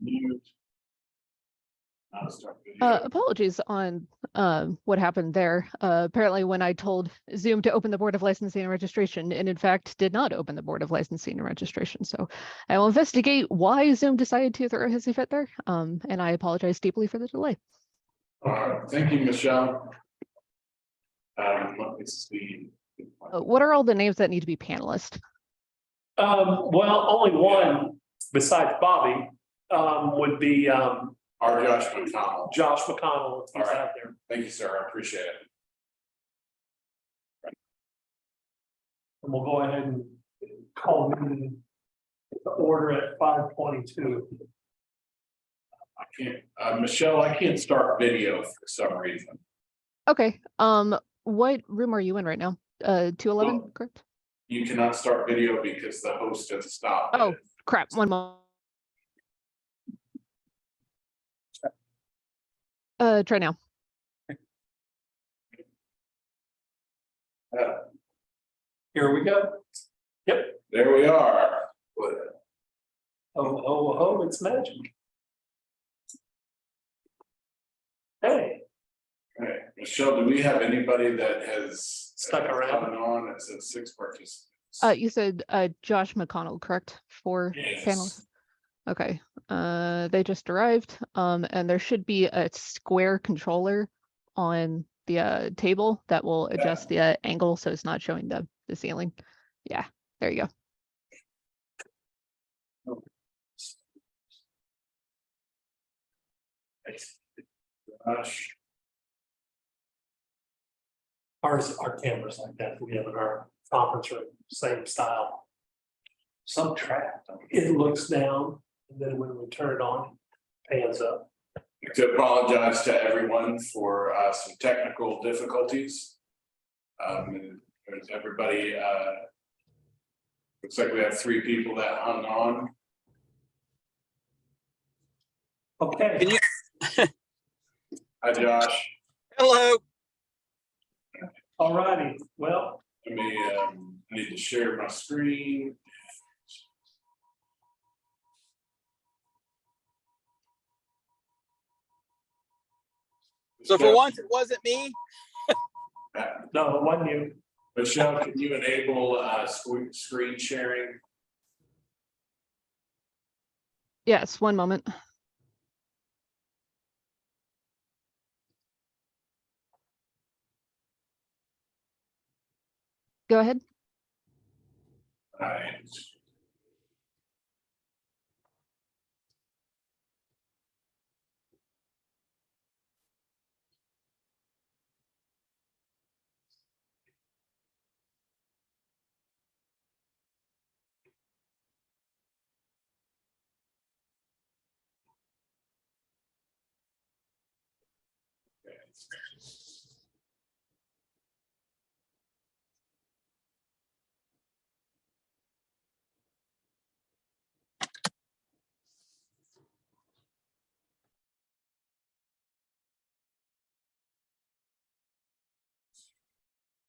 Mute. Now start video. Apologies on what happened there. Apparently when I told Zoom to open the Board of Licensing and Registration, and in fact did not open the Board of Licensing and Registration. So I will investigate why Zoom decided to throw a hissy fit there. And I apologize deeply for the delay. All right, thank you, Michelle. Let me see. What are all the names that need to be panelists? Well, only one besides Bobby would be Our Josh McConnell. Josh McConnell, if he's All right. out there. Thank you, sir. I appreciate it. And we'll go ahead and call him the order at 5:22. I can't, Michelle, I can't start video for some reason. Okay. What room are you in right now? 211, correct? You cannot start video because the host has stopped. Oh. it. Crap, one moment. Try now. Here we go. Yep. There we are. Oh, it's magic. Hey, Okay, Michelle, do we have anybody that has Stuck around? coming on? It says 6 participants. You said Josh McConnell, correct? For Yes. panels. Okay. They just arrived. And there should be a square controller on the table that will adjust the angle so it's not showing the ceiling. Yeah, there you go. Gosh. our cameras like that we have in our conference room, same style. Some trap. It looks down, and then when we turn it on, pans up. To apologize to everyone for some technical difficulties. And there's everybody, looks like we have 3 people that hung on. Okay. Can you? Hi, Josh. Hello. All righty. Well, Let me, I need to share my screen. So for once, it wasn't me. no, it wasn't you. Michelle, can you enable screen sharing? Yes, one moment. Go ahead. All right.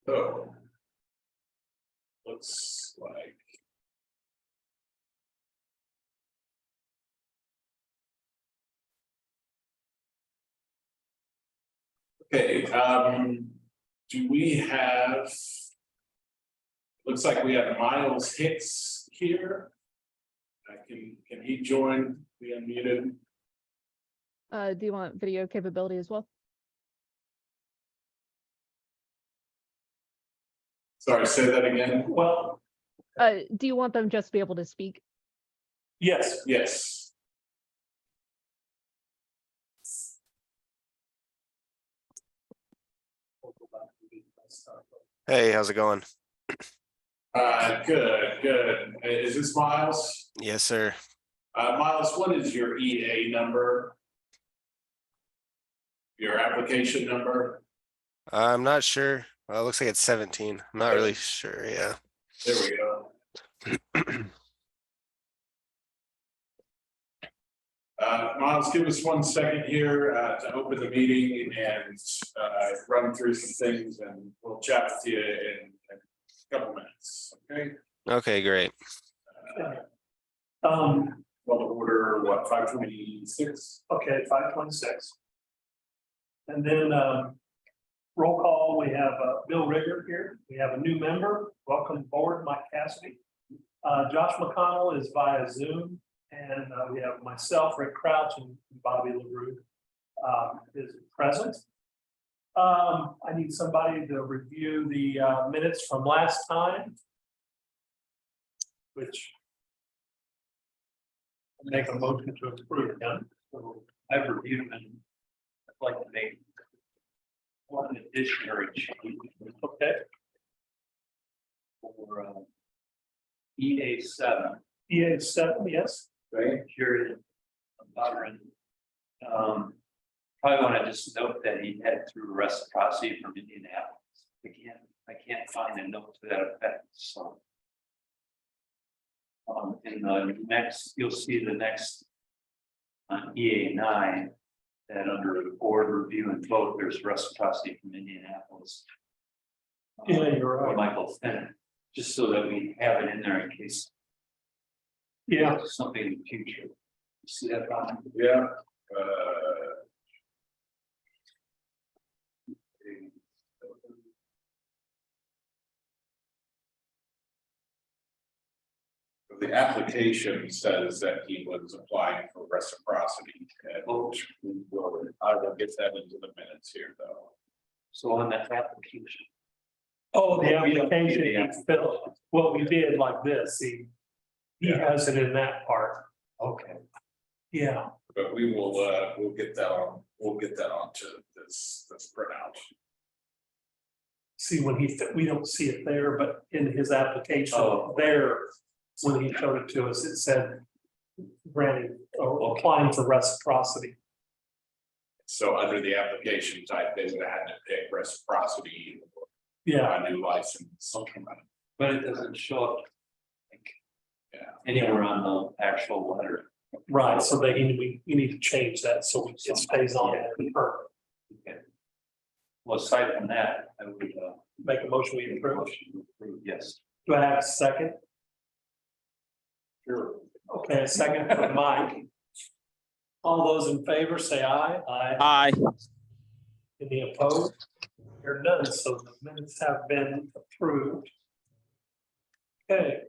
So looks like okay, do we have, looks like we have Miles Hicks here. Can he join? Be unmuted. Do you want video capability as well? Sorry, say that again. Well, Do you want them just to be able to speak? yes. Yes. Hey, how's it going? Good. Is this Miles? Yes, sir. Miles, what is your EA number? Your application number? I'm not sure. Well, it looks like it's 17. I'm not really sure. Yeah. There we go. Miles, give us 1 second here to open the meeting and run through some things, and we'll chat with you in a couple minutes. Okay. Okay, great. Um, Well, the order for what, 526? Okay, 526. And then roll call, we have Bill Rigger here. We have a new member. Welcome aboard, Mike Cassidy. Josh McConnell is via Zoom, and we have myself, Rick Crouch, and Bobby LaRue is present. I need somebody to review the minutes from last time, which make a motion to approve them. So I've reviewed them and I'd like to make one additional change Okay, for EA7. EA7, yes. Right. Period. Buttering. Probably want to just note that he had through reciprocity from Indianapolis. I can't find a note to that effect, so. In the next, you'll see the next on EA9 that under the board review and vote, there's reciprocity from Indianapolis. Yeah, you're Or right. Michael Fenton, just so that we have it in there in case Yeah, something in the future. See that, Ron? Yeah. The application says that he was applying for reciprocity, and which we will, I will get that into the minutes here, though. So on that application. oh, the We don't application, do the he filled, well, we did like this, he has it in that part, Okay. yeah. But we will, we'll get that on, onto this printout. See, when we don't see it there, but in his application Oh. there, when he showed it to us, it said granting or applying for reciprocity. So under the application type, they would have had to pick reciprocity, Yeah, a new license. Okay. But it doesn't show up. Like, Yeah. anywhere on the actual letter. right, so that you need to change that, so it stays on it. Okay. Well, aside from that, I would Make a motion, we make a approve. motion to approve, yes. Do I have a second? Sure. Okay, a second for Mike. All those in favor say aye. Aye. Aye. Any opposed? There are none, so the minutes have been approved. Okay.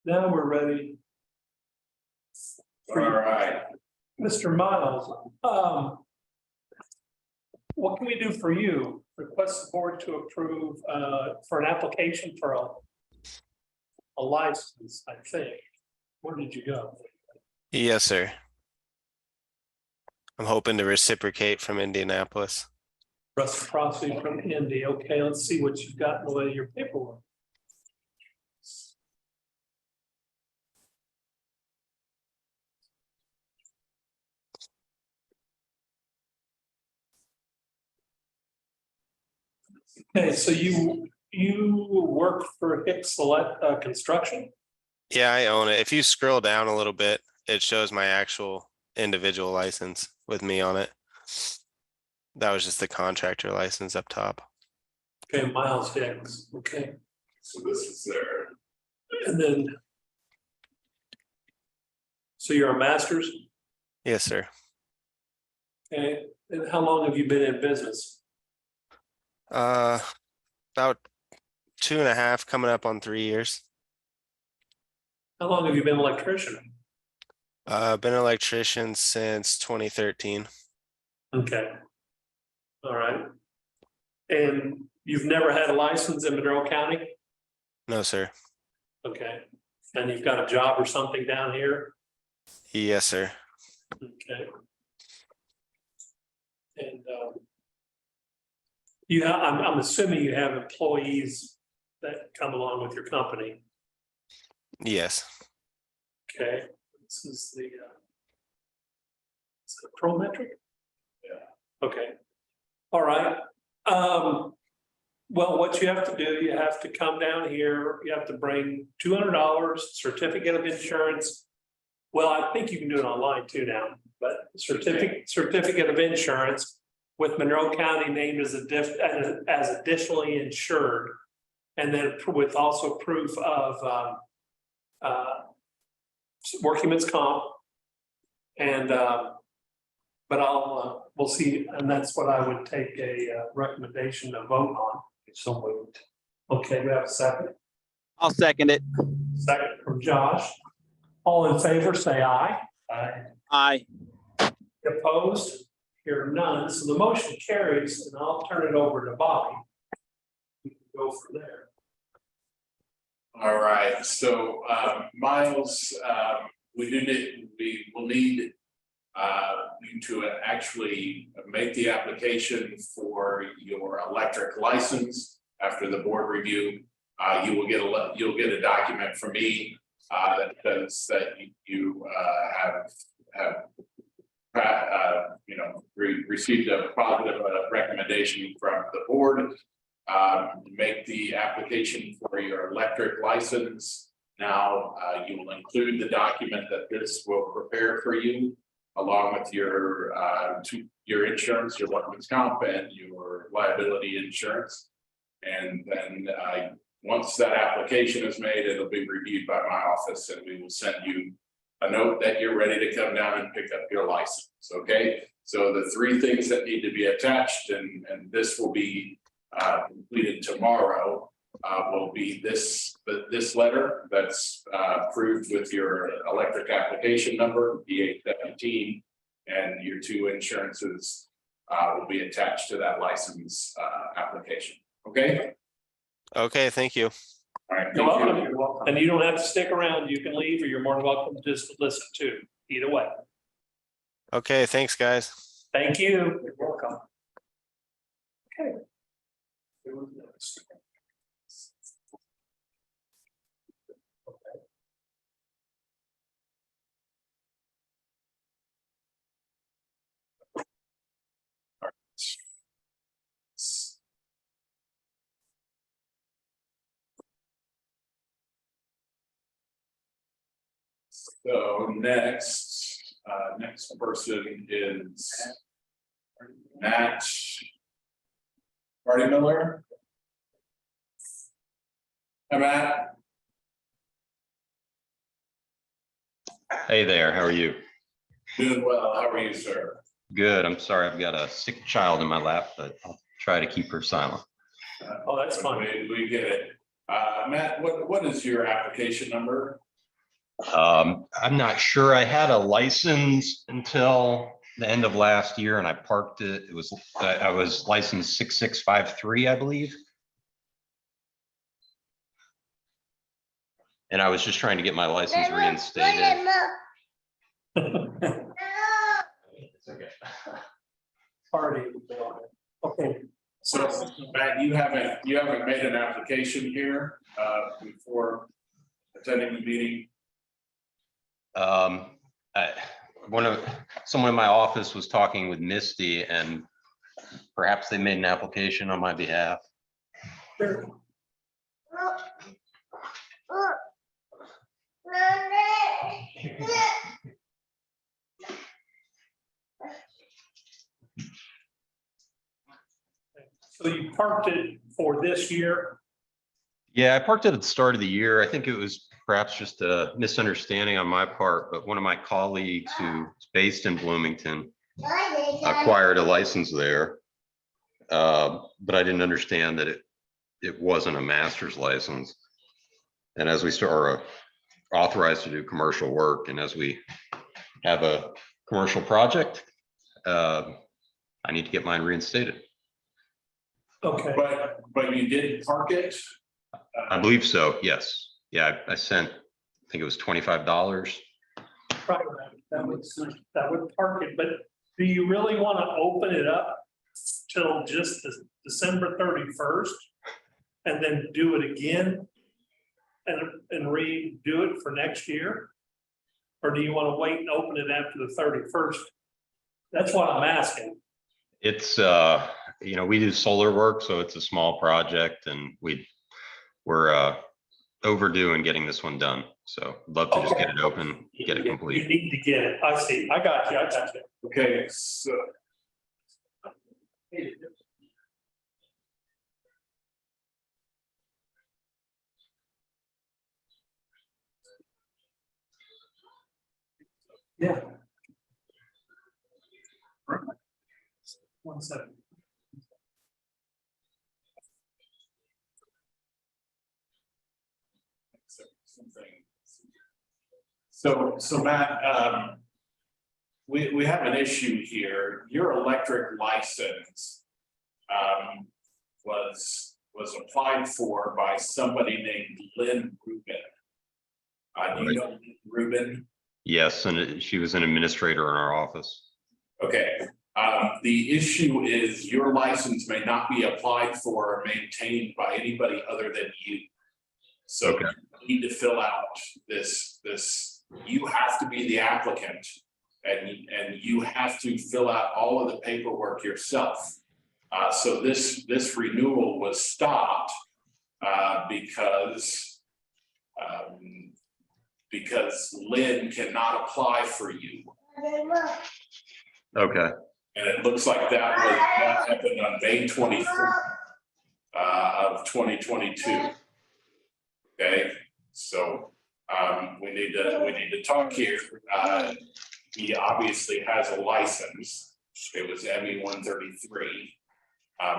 Now we're ready. All right. Mr. Miles, what can we do for you? Request the board to approve for an application for a license, I think. Where did you go? Yes, sir. I'm hoping to reciprocate from Indianapolis. Reciprocity from Indy. Okay, let's see what you've got in the way of your paperwork. Okay, so you work for Hicks Select Construction? Yeah, I own it. If you scroll down a little bit, it shows my actual individual license with me on it. That was just the contractor license up top. Okay, Miles Hicks, okay, So this is their, and then. So you're a master's, Yes, sir. okay, and how long have you been in business? About 2.5, coming up on 3 years. How long have you been an electrician? Been an electrician since 2013. Okay. All right. And you've never had a license in Monroe County? No, sir. Okay. And you've got a job or something down here? Yes, sir. Okay. And you have, I'm assuming you have employees that come along with your company. Yes. Okay, this is the Prometric? Yeah. Okay, all right. Well, what you have to do, you have to come down here, you have to bring $200, certificate of insurance. Well, I think you can do it online too now, but certificate of insurance with Monroe County named as additionally insured. And then with also proof of workman's comp And, but we'll see, and that's what I would take a recommendation to vote on. So moved. Okay, we have a second. I'll second it. Second from Josh. All in favor, say aye. Aye. Aye. Opposed? Hear none, so the motion carries, and I'll turn it over to Bobby. We can go from there. All right, so Miles, we will need you to actually make the application for your electric license after the board review. You'll get a document from me that says that you have received a positive recommendation from the board. Make the application for your electric license. Now, you will include the document that this will prepare for you, along with your insurance, your workman's comp, and your liability insurance. And then once that application is made, it'll be reviewed by my office, and we will send you a note that you're ready to come down and pick up your license. Okay, so the three things that need to be attached, and this will be completed tomorrow, will be this letter that's approved with your electric application number, B817, and your two insurances will be attached to that license application. Okay. Okay, thank you. All right. You're Thank you. welcome. You're welcome. And you don't have to stick around. You can leave, or you're more than welcome to just listen too. Either way. Okay, thanks, guys. Thank you. You're welcome. Okay. So next person is Matt Marty Miller. Hi, Matt. Hey there, how are you? Doing well. How are you, sir? Good. I'm sorry, I've got a sick child in my lap, but I'll try to keep her silent. Oh, that's fine. We get it. Matt, what is your application number? I'm not sure. I had a license until the end of last year and I parked it. It was, I was licensed 6653, I believe. And I was just trying to get my license reinstated. It's okay. Party. Okay. So Matt, you haven't made an application here before attending the meeting? Someone in my office was talking with Misty and perhaps they made an application on my behalf. Sure. So you parked it for this year? Yeah, I parked it at the start of the year. I think it was perhaps just a misunderstanding on my part, but one of my colleagues who's based in Bloomington acquired a license there. But I didn't understand that it wasn't a master's license. And as we are authorized to do commercial work, and as we have a commercial project, I need to get mine reinstated. Okay. But you did park it? I believe so, yes. Yeah, I sent, I think it was $25. Right, that would park it, but do you really want to open it up till just December 31st? And then do it again and redo it for next year? Or do you want to wait and open it after the 31st? That's what I'm asking. It's, we do solar work, so it's a small project and we're overdue in getting this one done. So I'd love to just get it open, get it You complete. need to get it. I see. I got you. Okay, so. Yeah. 170. So Matt, we have an issue here. Your electric license was applied for by somebody named Lynn Rubin. Do you know Lynn Rubin? Yes, and she was an administrator in our office. Okay, the issue is your license may not be applied for or maintained by anybody other than you. So Okay. you need to fill out this, you have to be the applicant. And you have to fill out all of the paperwork yourself. So this renewal was stopped because Lynn cannot apply for you. Okay, And it looks like that happened on May 24th of 2022. Okay, so we need to talk here. He obviously has a license. It was ME 133.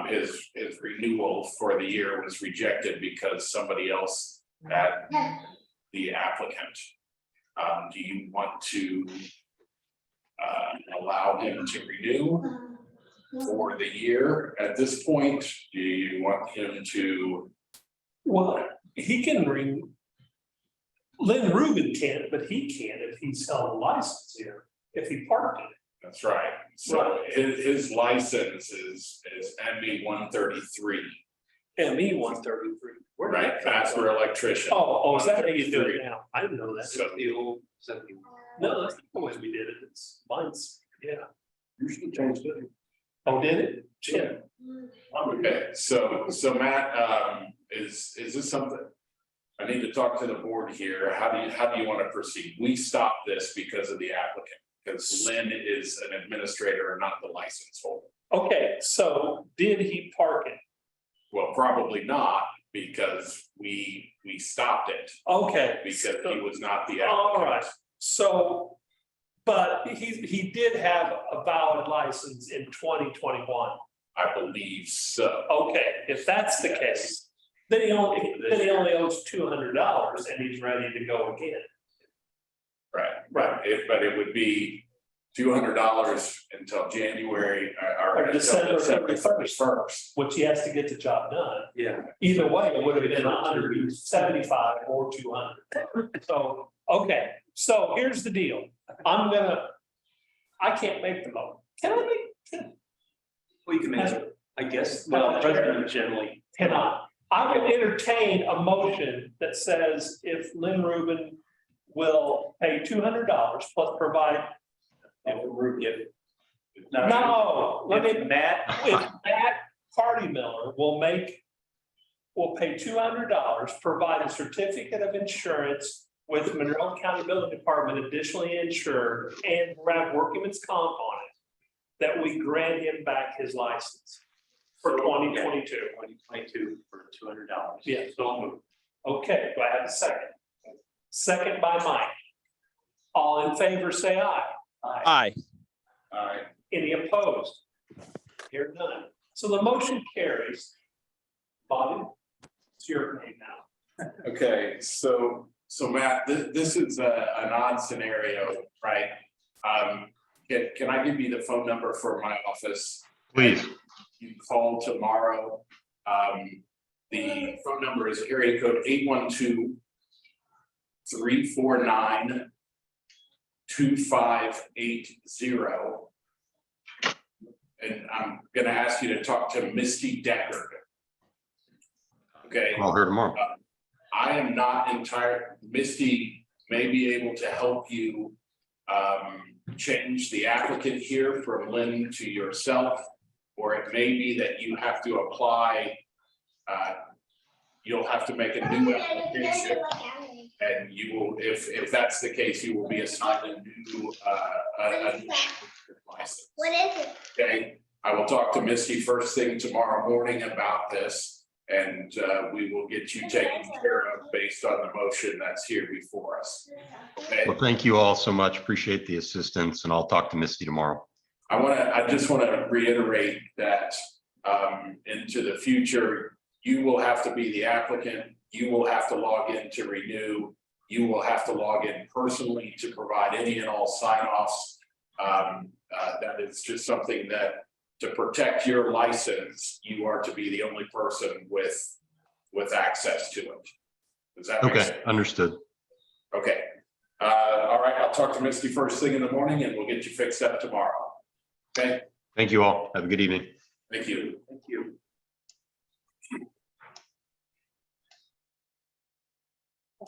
His renewal for the year was rejected because somebody else had the applicant. Do you want to allow him to renew for the year at this point? Do you want him to? Well, he can Lynn Rubin can't, but he can if he's held a license here, if he parked it. That's right. So his license is ME 133. ME 133. Right, master electrician. Oh, is that how you do it now? I didn't know that. So- The old 71. No, that's not the way we did it. It's mine's, yeah. Usually changed it. Oh, did it? Yeah. Okay, so Matt, is this something? I need to talk to the board here. How do you want to proceed? We stopped this because of the applicant, because Lynn is an administrator and not the license holder. Okay, so did he park it? Well, probably not, because we stopped it Okay. because he was not the All applicant. right. So, but he did have a valid license in 2021. I believe so. Okay, if that's the case, then he only owes $200 and he's ready to go again. Right. But it would be $200 until January or Or until December December 31st. 31st. Which he has to get the job done. Yeah. Either way, it would have been 175 or 200. So, okay, so here's the deal. I can't make the vote. Can I make? Well, you can make it, I guess. Well, Well, president generally. Cannot. I would entertain a motion that says if Lynn Rubin will pay $200 plus provide. No, let me, Matt, if Matt Hardy Miller will pay $200, provide a certificate of insurance with Monroe County Building Department additionally insured and have workman's comp on it, that we grant him back his license for 2022. 2022 for $200. Yeah, so moved. Okay, do I have a second? Second by Mike. All in favor, say aye. Aye. All right. Any opposed? Here none. So the motion carries. Bobby, it's your name now. Okay, so Matt, this is an odd scenario, right? Can I give you the phone number for my office? please. You call tomorrow. The phone number is area code 812-349-2580. And I'm gonna ask you to talk to Misty Deckard. Okay? I'll hear tomorrow. I am not Misty may be able to help you change the applicant here from Lynn to yourself, or it may be that you have to apply, you'll have to make a new application, and you will, if that's the case, you will be assigned a new license. What is it? Okay, I will talk to Misty first thing tomorrow morning about this, and we will get you taken care of based on the motion that's here before us. Okay, Well, thank you all so much. Appreciate the assistance, and I'll talk to Misty tomorrow. I just want to reiterate that into the future, you will have to be the applicant. You will have to log in to renew. You will have to log in personally to provide any and all sign-offs. That is just something that, to protect your license, you are to be the only person with access to it. Does that make sense? Okay, understood. Okay. All right, I'll talk to Misty first thing in the morning and we'll get you fixed up tomorrow. Okay, Thank you all. Have a good evening. thank you. Thank you.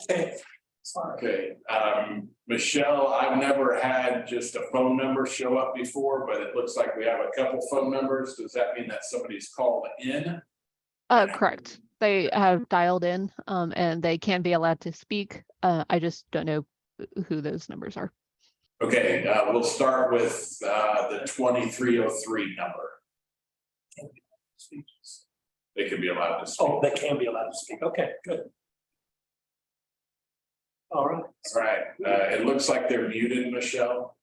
Okay. Sorry. Okay, Michelle, I've never had just a phone number show up before, but it looks like we have a couple phone numbers. Does that mean that somebody's called in? Correct. They have dialed in, and they can be allowed to speak. I just don't know who those numbers are. Okay, we'll start with the 2303 number. They can be allowed to speak. Oh, they can be allowed to speak. Okay, good. All right. All right, it looks like they're muted, Michelle.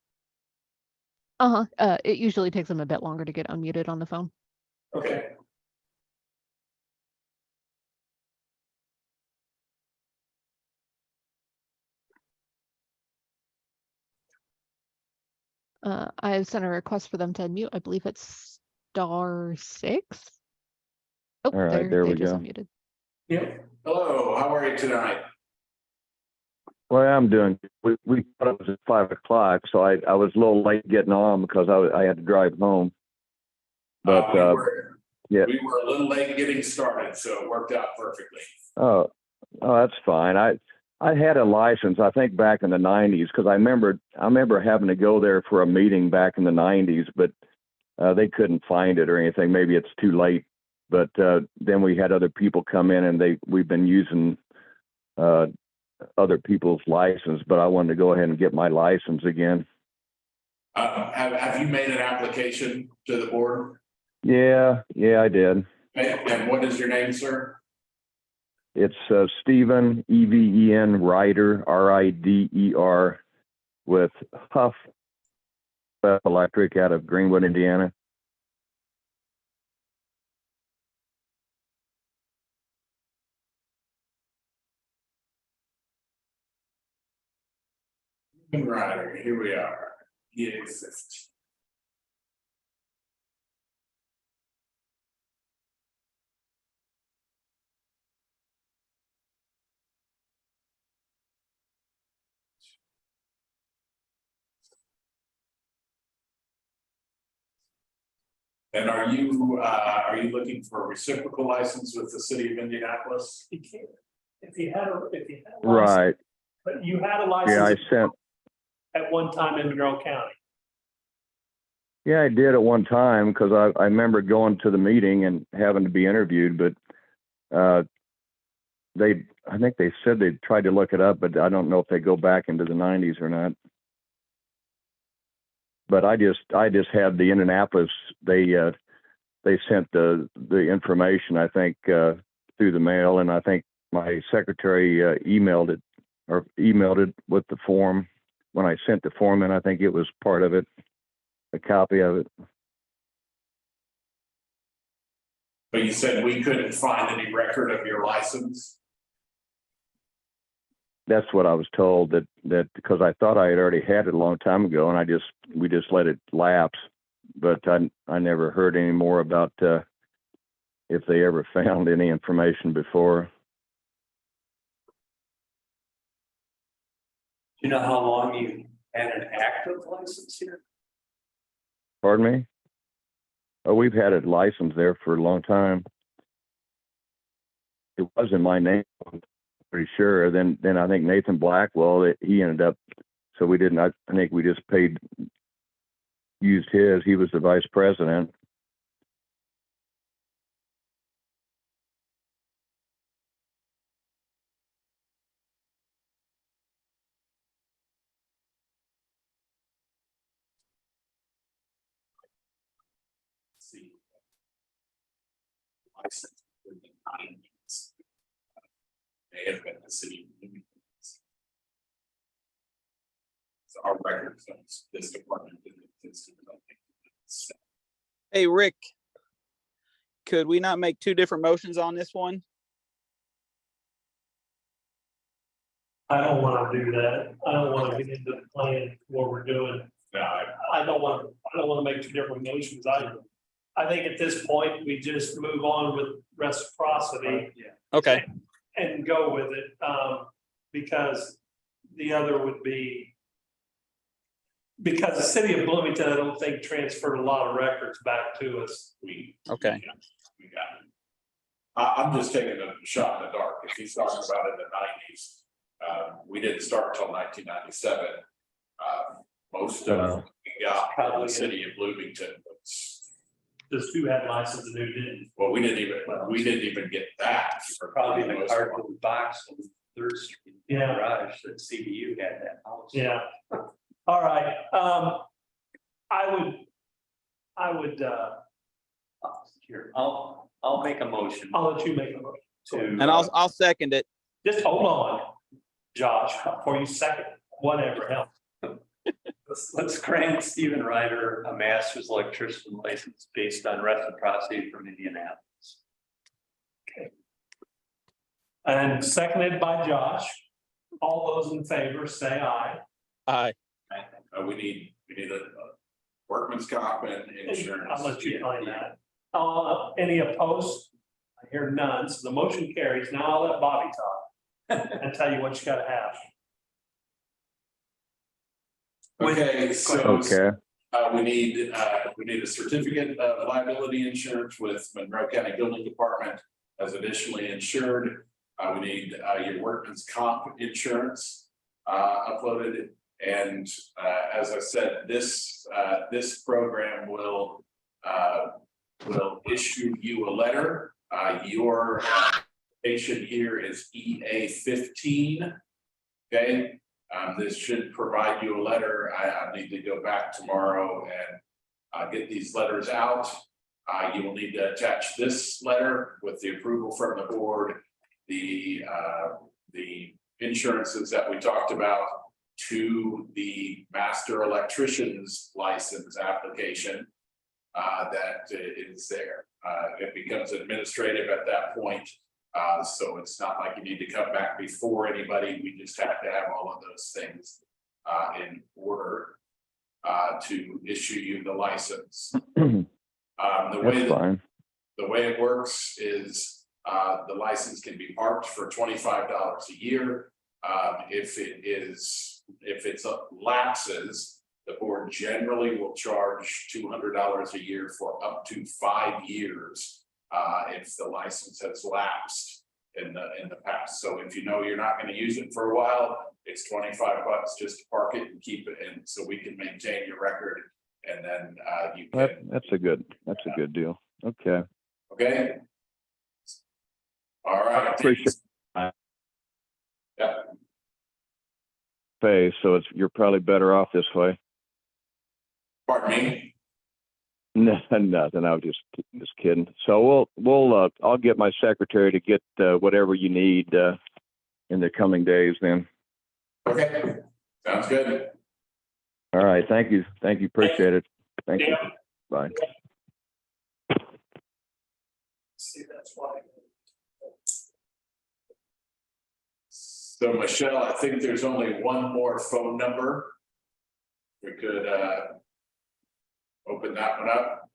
It usually takes them a bit longer to get unmuted on the phone. Okay. I sent a request for them to unmute. I believe it's *6. Oh, All right, there they we just go. unmuted. Yep. Hello, how are you tonight? Well, I'm doing, we thought it was at 5 o'clock, so I was a little late getting on because I had to drive home. But, We yeah. we were a little late getting started, so it worked out perfectly. Oh, that's fine. I had a license, I think back in the 90s, because I remember having to go there for a meeting back in the 90s, but they couldn't find it or anything. Maybe it's too late. But then we had other people come in and we've been using other people's license, but I wanted to go ahead and get my license again. Have you made an application to the board? Yeah, I did. And what is your name, sir? It's Stephen, Even Ryder, Rider, with Huff Electric out of Greenwood, Indiana. Ryder, here we are. EA50. And are you looking for a reciprocal license with the city of Indianapolis? He can't. If he had a license, Right. but you had a Yeah, I license sent. at one time in Monroe County. Yeah, I did at one time because I remember going to the meeting and having to be interviewed, but I think they said they tried to look it up, but I don't know if they go back into the 90s or not. But I just had the Indianapolis. They sent the information, I think, through the mail, and I think my secretary emailed it with the form. When I sent the form in, I think it was part of it, a copy of it. But you said we couldn't find any record of your license? That's what I was told, that because I thought I had already had it a long time ago, and we just let it lapse. But I never heard any more about if they ever found any information before. Do you know how long you had an active license here? Pardon me? Oh, we've had a license there for a long time. It was in my name, I'm pretty sure. Then I think Nathan Blackwell, he ended up, so we didn't, I think we just used his. He was the vice president. See. License in the 90s. May have been the city. So our records of this department didn't exist. Hey, Rick. Could we not make two different motions on this one? I don't want to do that. I don't want to get into the plan what we're doing. No, I don't want to make two different motions either. I think at this point, we just move on with reciprocity Okay, and go with it, because the other would be. Because the city of Bloomington, I don't think transferred a lot of records back to us. okay. We got it. I'm just taking a shot in the dark. If he's talking about it in the nineties, we didn't start until 1997. Most of we got from the city of Bloomington was, Just who had license and who didn't. well, we didn't even get that. for Probably the most part. cardboard box on Third Street. Yeah. Garage that CBU had that house. Yeah. All right, I would, Here, I'll make a motion I'll let you make a motion. to. And I'll second it. Just hold on, Josh, before you second, whatever, hell. Let's grant Stephen Ryder a master's electrician license based on reciprocity from Indianapolis. And seconded by Josh. All those in favor, say aye. Aye. We need a workman's comp and insurance. I'll let you find that. Any opposed? I hear none, so the motion carries. Now I'll let Bobby talk and tell you what you gotta have. Okay, so. Okay, We need a certificate of liability insurance with Monroe County Building Department as additionally insured. We need your workman's comp insurance uploaded. And as I said, this program will issue you a letter. Your application here is EA 15. Okay. This should provide you a letter. I need to go back tomorrow and get these letters out. You will need to attach this letter with the approval from the board, the insurances that we talked about to the master electrician's license application that is there. It becomes administrative at that point. So it's not like you need to come back before anybody. We just have to have all of those things in order to issue you the license. that's fine. The way it works is the license can be parked for $25 a year. If it's lapses, the board generally will charge $200 a year for up to 5 years. If the license has lapsed in the past. So if you know you're not going to use it for a while, it's $25 just to park it and keep it in so we can maintain your record. And then you can. That's a good deal. Okay. Okay. All right. Appreciate Yeah. Pay, so you're probably better off this way. Pardon me. No, nothing. I was just kidding. So I'll get my secretary to get whatever you need in the coming days then. Okay. Sounds good. All right. Thank you. Appreciate it. Thank you. Yeah. Bye. See, that's why. So Michelle, I think there's only one more phone number. We could open that one up.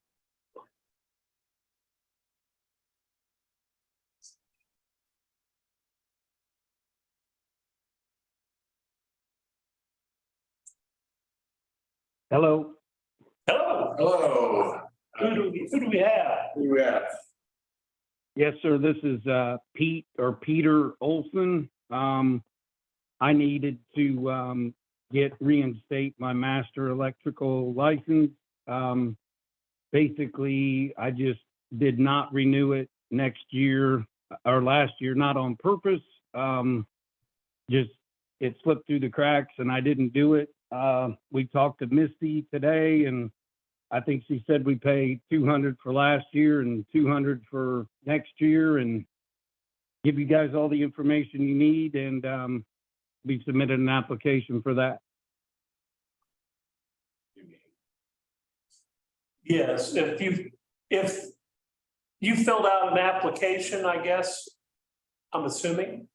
Hello. Hello. Hello. Who do we have? Who do we have? Yes, sir. This is Peter Olson. I needed to reinstate my master electrical license. Basically, I just did not renew it next year or last year, not on purpose. Just it slipped through the cracks and I didn't do it. We talked to Misty today and I think she said we pay $200 for last year and $200 for next year and give you guys all the information you need. And we submitted an application for that. Yes, if you filled out an application, I guess, I'm assuming,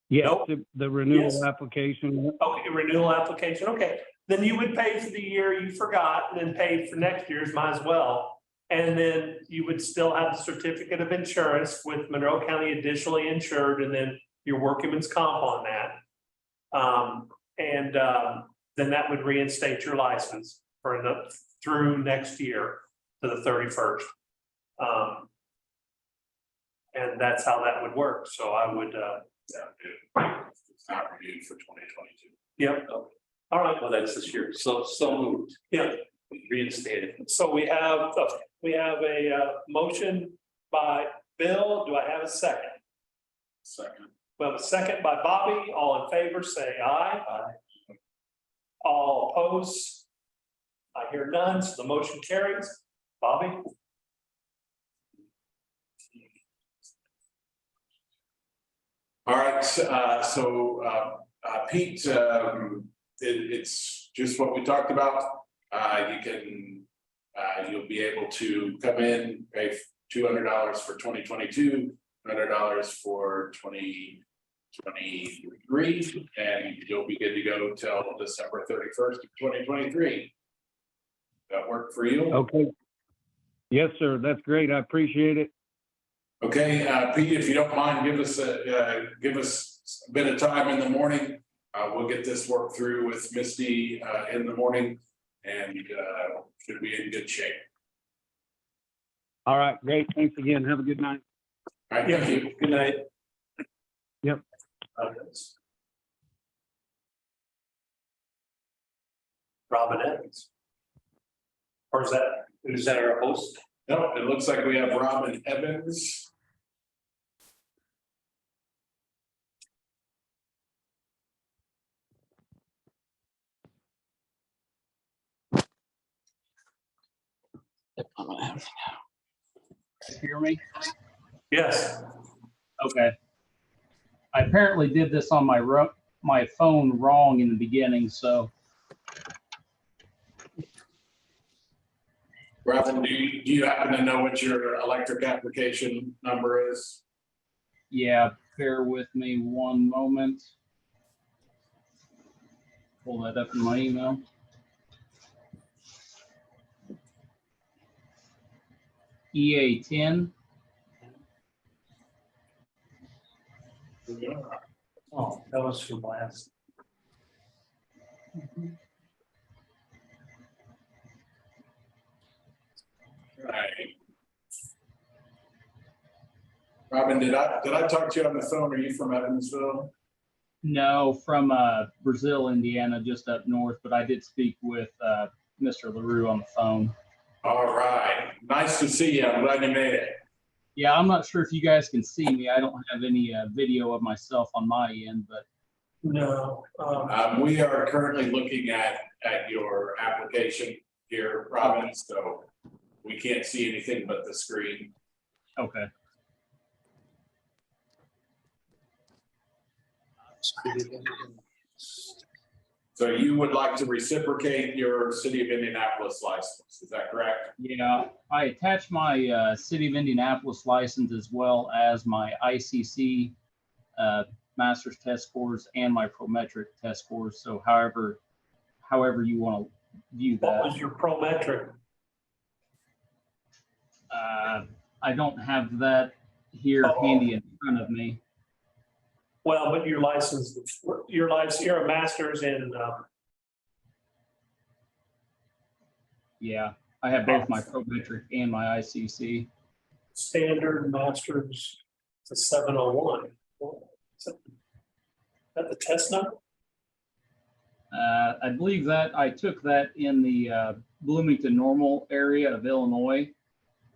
Yes, Nope. the renewal Yes. application. okay, renewal application, okay. Then you would pay for the year you forgot and then pay for next year's, might as well. And then you would still have the certificate of insurance with Monroe County additionally insured, and then your workman's comp on that. Then that would reinstate your license for through next year to the 31st. And that's how that would work. So I would, It's not renewed for 2022. yep. All right, Well, that's this year. So moved. yeah. Reinstated. So we have a motion by Bill. Do I have a second? Second. We have a second by Bobby. All in favor, say aye. Aye. All opposed? I hear none, so the motion carries. Bobby? All right, Pete, it's just what we talked about. You'll be able to come in, pay $200 for 2022, $100 for 2023, and you'll be good to go till December 31st of 2023. That work for you? Okay. Yes, sir. That's great. I appreciate it. Okay, Pete, if you don't mind, give us a bit of time in the morning. We'll get this worked through with Misty in the morning, and should be in good shape. All right, great. Thanks again. Have a good night. All right, thank you. Good night. Yep. Robin Evans. Or is that our host? No, it looks like we have Robin Evans. Hear me? Yes. Okay. I apparently did this on my phone wrong in the beginning, so Robin, do you happen to know what your electric application number is? yeah, bear with me one moment. Pull that up in my email. EA 10 Oh, that was from last. Right. Robin, did I talk to you on the phone? Are you from Evansville? No, from Brazil, Indiana, just up north, but I did speak with Mr. LaRue on the phone. All right. Nice to see you. I'm glad you made it. Yeah, I'm not sure if you guys can see me. I don't have any video of myself on my end, but No. We are currently looking at your application here, Robin, so we can't see anything but the screen. okay. So you would like to reciprocate your City of Indianapolis license, is that correct? Yeah, I attached my City of Indianapolis license as well as my ICC master's test scores and my Prometric test scores. So however you want to view What that. was your Prometric? I don't have that here Oh. handy in front of me. Well, but your license, you're a master's in, Yeah, I have both my Prometric and my ICC. standard master's to 701. Is that the test number? I believe that I took that in the Bloomington Normal area of Illinois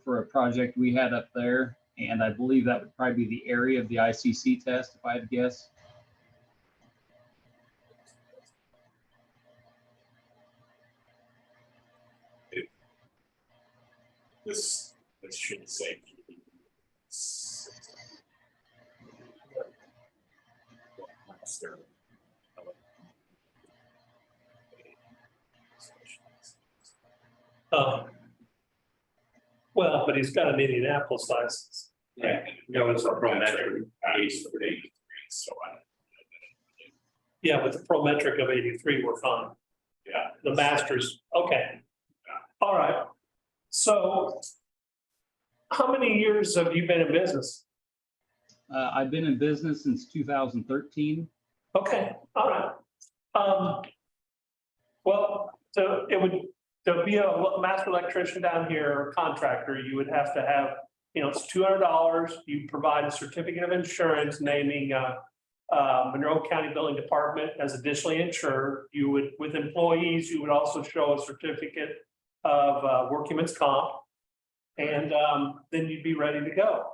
for a project we had up there. And I believe that would probably be the area of the ICC test, if I had to guess. This should say. Well, but he's got an Indianapolis license. Yeah, that was a Prometric. So Yeah, with the Prometric of 83, we're fine. yeah. The masters, okay. All right. So how many years have you been in business? I've been in business since 2013. Okay, all right. Well, so it would, to be a master electrician down here, or contractor, you would have to have, it's $200. You provide a certificate of insurance naming Monroe County Building Department as additionally insured. You would, with employees, you would also show a certificate of workman's comp. And then you'd be ready to go.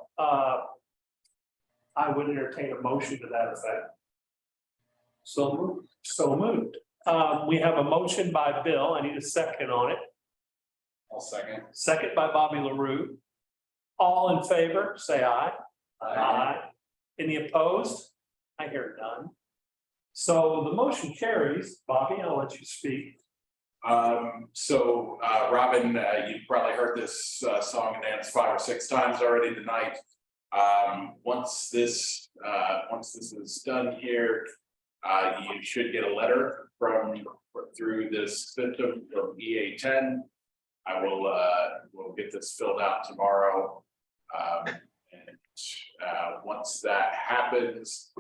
I would entertain a motion to that effect. So moved. So moved. We have a motion by Bill. I need a second on it. I'll second. Second by Bobby LaRue. All in favor, say aye. Aye. Any opposed? I hear none. So the motion carries. Bobby, I'll let you speak. Robin, you've probably heard this song and dance 5 or 6 times already tonight. Once this is done here, you should get a letter through this system from EA10. I will get this filled out tomorrow. Once that happens,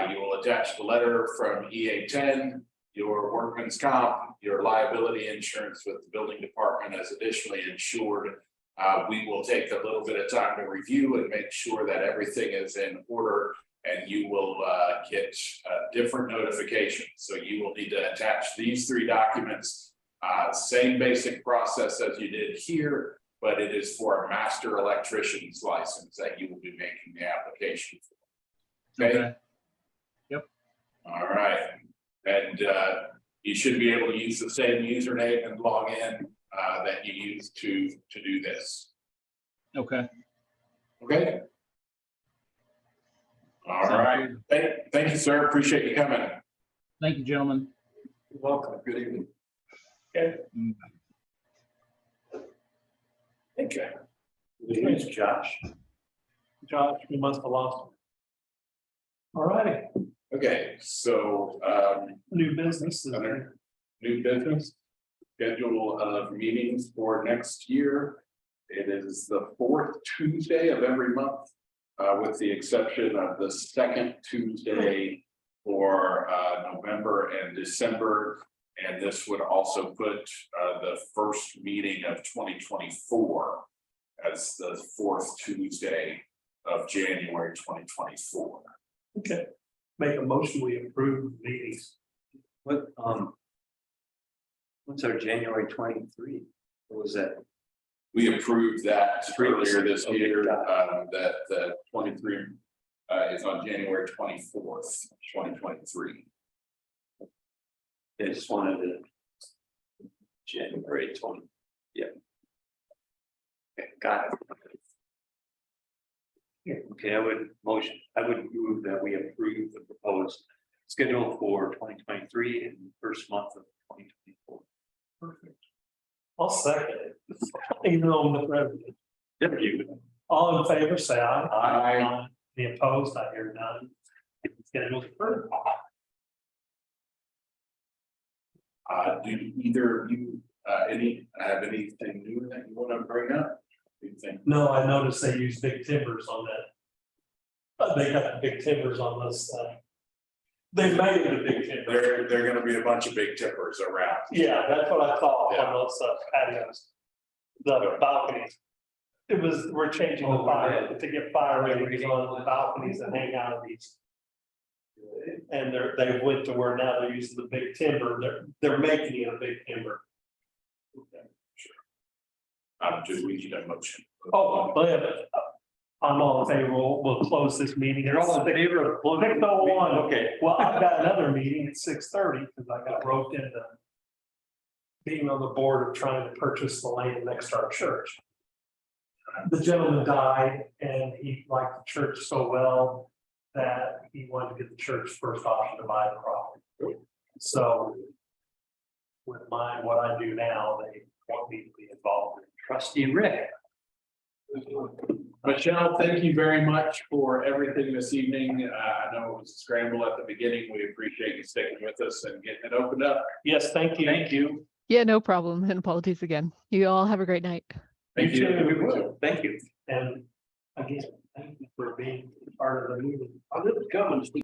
you will attach the letter from EA10, your workman's comp, your liability insurance with the building department as additionally insured. We will take a little bit of time to review and make sure that everything is in order, and you will get different notifications. So you will need to attach these 3 documents, same basic process as you did here, but it is for a master electrician's license that you will be making the application for. Okay. Yep. All right. And you should be able to use the same username and log in that you used to do this. Okay. Okay. All Sounds right. Thank you, sir. Appreciate you coming. Thank you, gentlemen. You're welcome. Good evening. Okay. Okay. Thanks, Josh. Josh, we must have lost him. All righty, Okay, so new business. is- under new business, schedule of meetings for next year. It is the 4th Tuesday of every month, with the exception of the 2nd Tuesday for November and December. And this would also put the first meeting of 2024 as the 4th Tuesday of January 2024. Okay, make a motion, we approve meetings. What's our January 23? What was that? We approved that earlier this Okay, year, got that the 23 is on January 24th, 2023. I just wanted to. January 20. Yeah. Okay, got it. Okay, I would move that we approve the proposed schedule for 2023 and the first month of 2024. Perfect. I'll second it, even though I'm the president. Yep, you. All in favor, say aye. Aye. Any opposed, I hear none. Schedule approved. Do either of you have anything new that you want to bring up? Anything? No, I noticed they use big timbers on that. They got the big timbers on this. They made it a big timber. There are going to be a bunch of big tippers around. Yeah, that's what I thought Yeah. on those patios. The balconies. We're changing the Oh, fire yeah. to get fire ratings on the balconies and hang out of these. And they went to where now they're using the big timber. They're making it a big timber. Do we need a motion? Oh, but I'm all in favor. We'll close this meeting. You're all in favor of closing? 6:01. Okay. Well, I've got another meeting at 6:30 because I got roped into being on the board of trying to purchase the land next to our church. The gentleman died and he liked the church so well that he wanted to get the church first option to buy the property. So with mine, what I do now, they want me to be involved in. Trustee Rick. Michelle, thank you very much for everything this evening. I know it was a scramble at the beginning. We appreciate you sticking with us and getting it opened up. Yes, thank you. Thank you. Yeah, no problem. And apologies again. You all have a great night. Thank You too. you. Thank you. And again, thank you for being part of the meeting. I didn't come and speak.